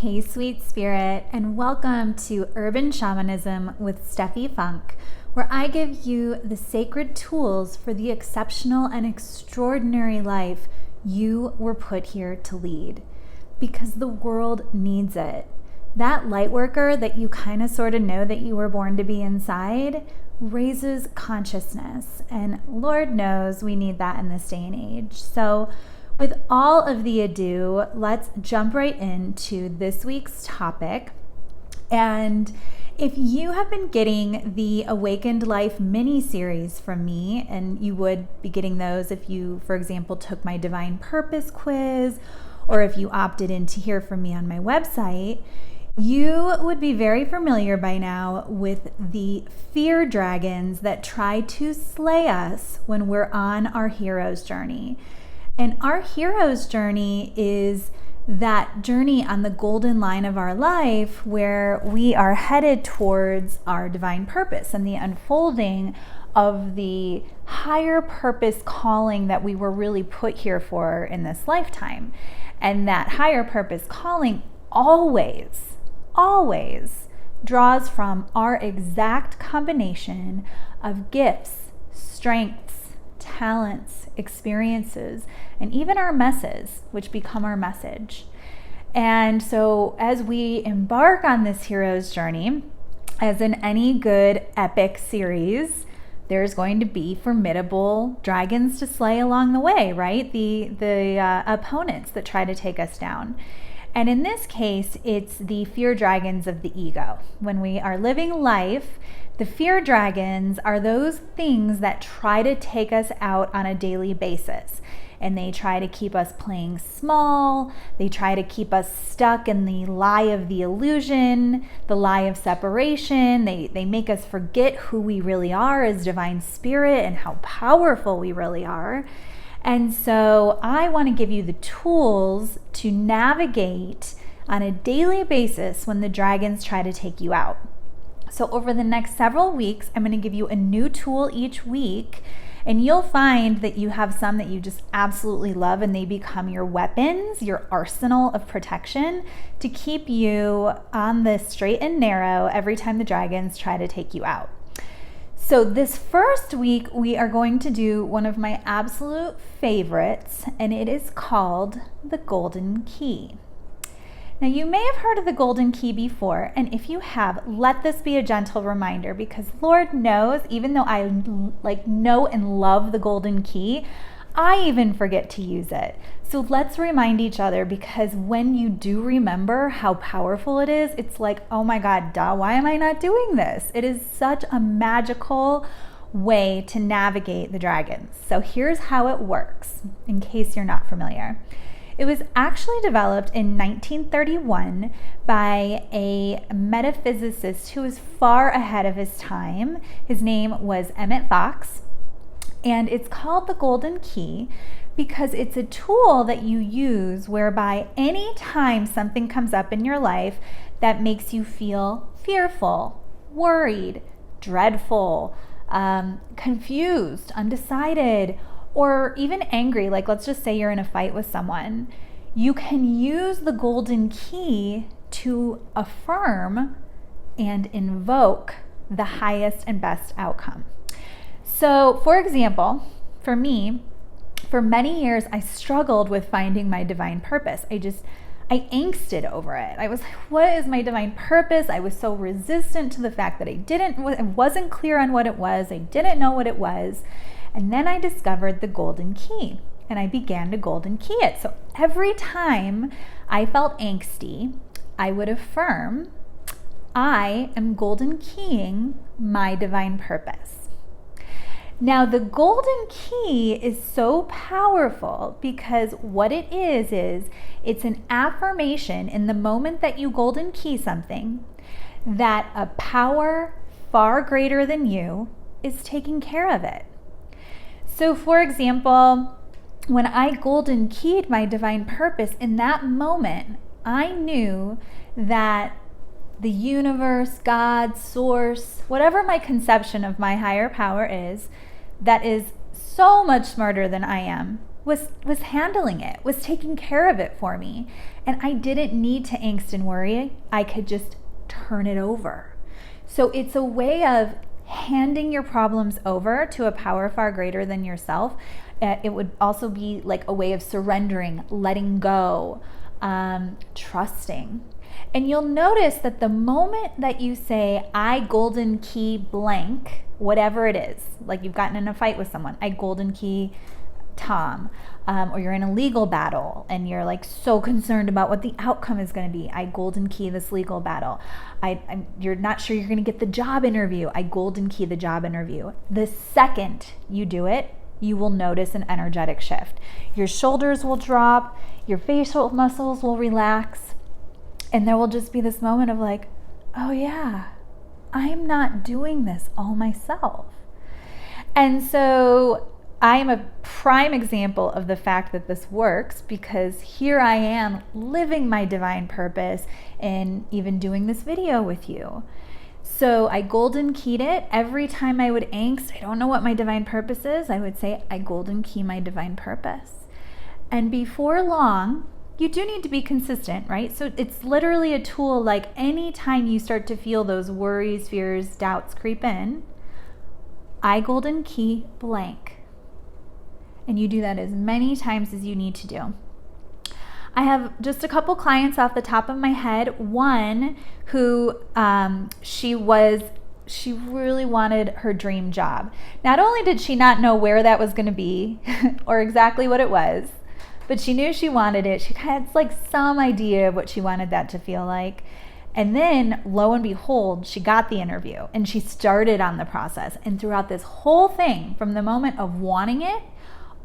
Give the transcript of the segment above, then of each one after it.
Hey, sweet spirit, and welcome to Urban Shamanism with Steffi Funk, where I give you the sacred tools for the exceptional and extraordinary life you were put here to lead, because the world needs it. That light worker that you kind of sort of know that you were born to be inside raises consciousness, and Lord knows we need that in this day and age. So with all of the ado, let's jump right into this week's topic. And if you have been getting the Awakened Life mini-series from me, and you would be getting those if you, for example, took my Divine Purpose quiz, or if you opted in to hear from me on my website, you would be very familiar by now with the fear dragons that try to slay us when we're on our hero's journey. And our hero's journey is that journey on the golden line of our life where we are headed towards our divine purpose and the unfolding of the higher purpose calling that we were really put here for in this lifetime. And that higher purpose calling always draws from our exact combination of gifts, strengths, talents, experiences, and even our messes, which become our message. And so as we embark on this hero's journey, as in any good epic series, there's going to be formidable dragons to slay along the way, right? The opponents that try to take us down. And in this case, it's the fear dragons of the ego. When we are living life, the fear dragons are those things that try to take us out on a daily basis. And they try to keep us playing small. They try to keep us stuck in the lie of the illusion, the lie of separation. They make us forget who we really are as divine spirit and how powerful we really are. And so I want to give you the tools to navigate on a daily basis when the dragons try to take you out. So over the next several weeks, I'm going to give you a new tool each week, and you'll find that you have some that you just absolutely love, and they become your weapons, your arsenal of protection to keep you on the straight and narrow every time the dragons try to take you out. So this first week, we are going to do one of my absolute favorites, and it is called the Golden Key. Now, you may have heard of the Golden Key before, and if you have, let this be a gentle reminder, because Lord knows, even though I know and love the Golden Key, I even forget to use it. So let's remind each other, because when you do remember how powerful it is, it's like, oh my God, why am I not doing this? It is such a magical way to navigate the dragons. So here's how it works, in case you're not familiar. It was actually developed in 1931 by a metaphysicist who was far ahead of his time. His name was Emmett Fox. And it's called the Golden Key because it's a tool that you use whereby any time something comes up in your life that makes you feel fearful, worried, dreadful, confused, undecided, or even angry, like let's just say you're in a fight with someone, you can use the Golden Key to affirm and invoke the highest and best outcome. So, for example, for me, for many years, I struggled with finding my divine purpose. I angsted over it. I was like, what is my divine purpose? I was so resistant to the fact that I wasn't clear on what it was. I didn't know what it was. And then I discovered the Golden Key, and I began to Golden Key it. So every time I felt angsty, I would affirm, I am Golden Keying my divine purpose. Now, the Golden Key is so powerful because what it is it's an affirmation in the moment that you Golden Key something that a power far greater than you is taking care of it. So, for example, when I Golden Keyed my divine purpose, in that moment, I knew that the universe, God, source, whatever my conception of my higher power is, that is so much smarter than I am, was handling it, was taking care of it for me. And I didn't need to angst and worry. I could just turn it over. So it's a way of handing your problems over to a power far greater than yourself. It would also be like a way of surrendering, letting go, trusting. And you'll notice that the moment that you say, I golden key blank, whatever it is, like you've gotten in a fight with someone, I golden key Tom, or you're in a legal battle and you're like so concerned about what the outcome is going to be, I golden key this legal battle. You're not sure you're going to get the job interview, I golden key the job interview. The second you do it, you will notice an energetic shift. Your shoulders will drop, your facial muscles will relax, and there will just be this moment of like, oh yeah, I'm not doing this all myself. And so I am a prime example of the fact that this works, because here I am living my divine purpose and even doing this video with you. So I golden keyed it. Every time I would angst, I don't know what my divine purpose is, I would say, I golden key my divine purpose. And before long, you do need to be consistent, right? So it's literally a tool. Like anytime you start to feel those worries, fears, doubts creep in, I golden key blank. And you do that as many times as you need to do. I have just a couple clients off the top of my head. One who she really wanted her dream job. Not only did she not know where that was going to be or exactly what it was, but she knew she wanted it. She had like some idea of what she wanted that to feel like. And then lo and behold, she got the interview and she started on the process. And throughout this whole thing, from the moment of wanting it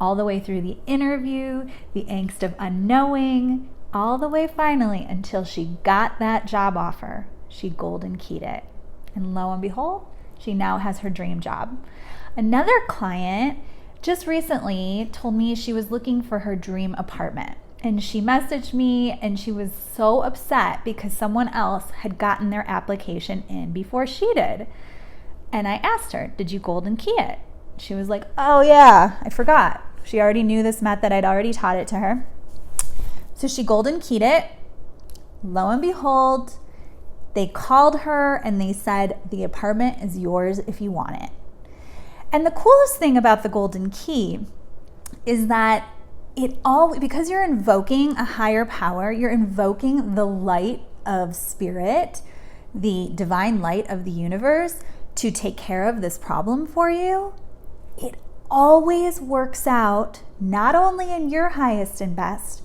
all the way through the interview, the angst of unknowing, all the way finally until she got that job offer, she golden keyed it. And lo and behold, she now has her dream job. Another client just recently told me she was looking for her dream apartment. And she messaged me and she was so upset because someone else had gotten their application in before she did. And I asked her, did you golden key it? She was like, oh yeah, I forgot. She already knew this method. I'd already taught it to her. So she golden keyed it. Lo and behold, they called her and they said, the apartment is yours if you want it. And the coolest thing about the golden key is that because you're invoking a higher power, you're invoking the light of spirit, the divine light of the universe to take care of this problem for you. It always works out not only in your highest and best,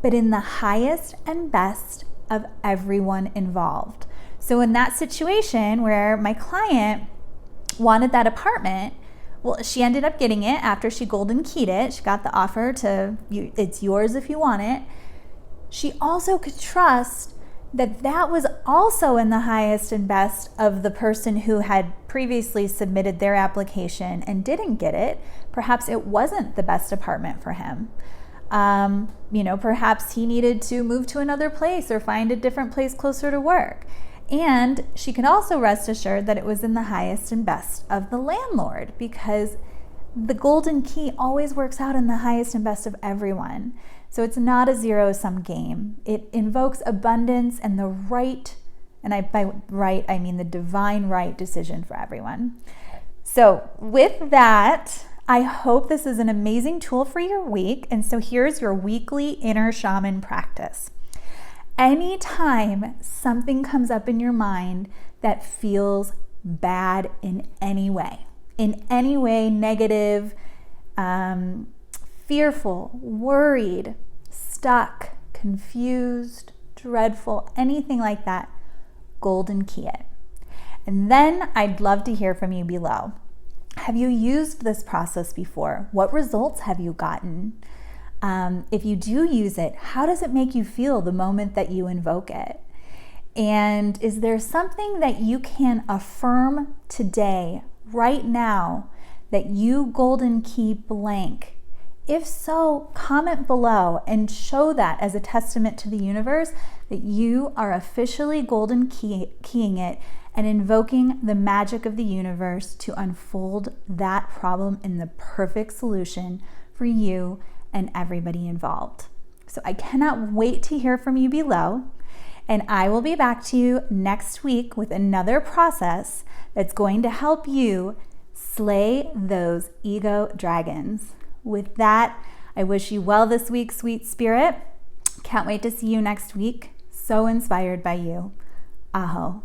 but in the highest and best of everyone involved. So in that situation where my client wanted that apartment, well, she ended up getting it after she golden keyed it. She got the offer to, it's yours if you want it. She also could trust that that was also in the highest and best of the person who had previously submitted their application and didn't get it. Perhaps it wasn't the best apartment for him. Perhaps he needed to move to another place or find a different place closer to work. And she can also rest assured that it was in the highest and best of the landlord, because the golden key always works out in the highest and best of everyone. So it's not a zero-sum game. It invokes abundance and the right, and by right, I mean the divine right decision for everyone. So with that, I hope this is an amazing tool for your week. And so here's your weekly inner shaman practice. Anytime something comes up in your mind that feels bad in any way, negative, fearful, worried, stuck, confused, dreadful, anything like that, golden key it. And then I'd love to hear from you below. Have you used this process before? What results have you gotten? If you do use it, how does it make you feel the moment that you invoke it? And is there something that you can affirm today, right now, that you golden key blank? If so, comment below and show that as a testament to the universe that you are officially golden keying it and invoking the magic of the universe to unfold that problem in the perfect solution for you and everybody involved. So I cannot wait to hear from you below. And I will be back to you next week with another process that's going to help you slay those ego dragons. With that, I wish you well this week, sweet spirit. Can't wait to see you next week. So inspired by you. Aho.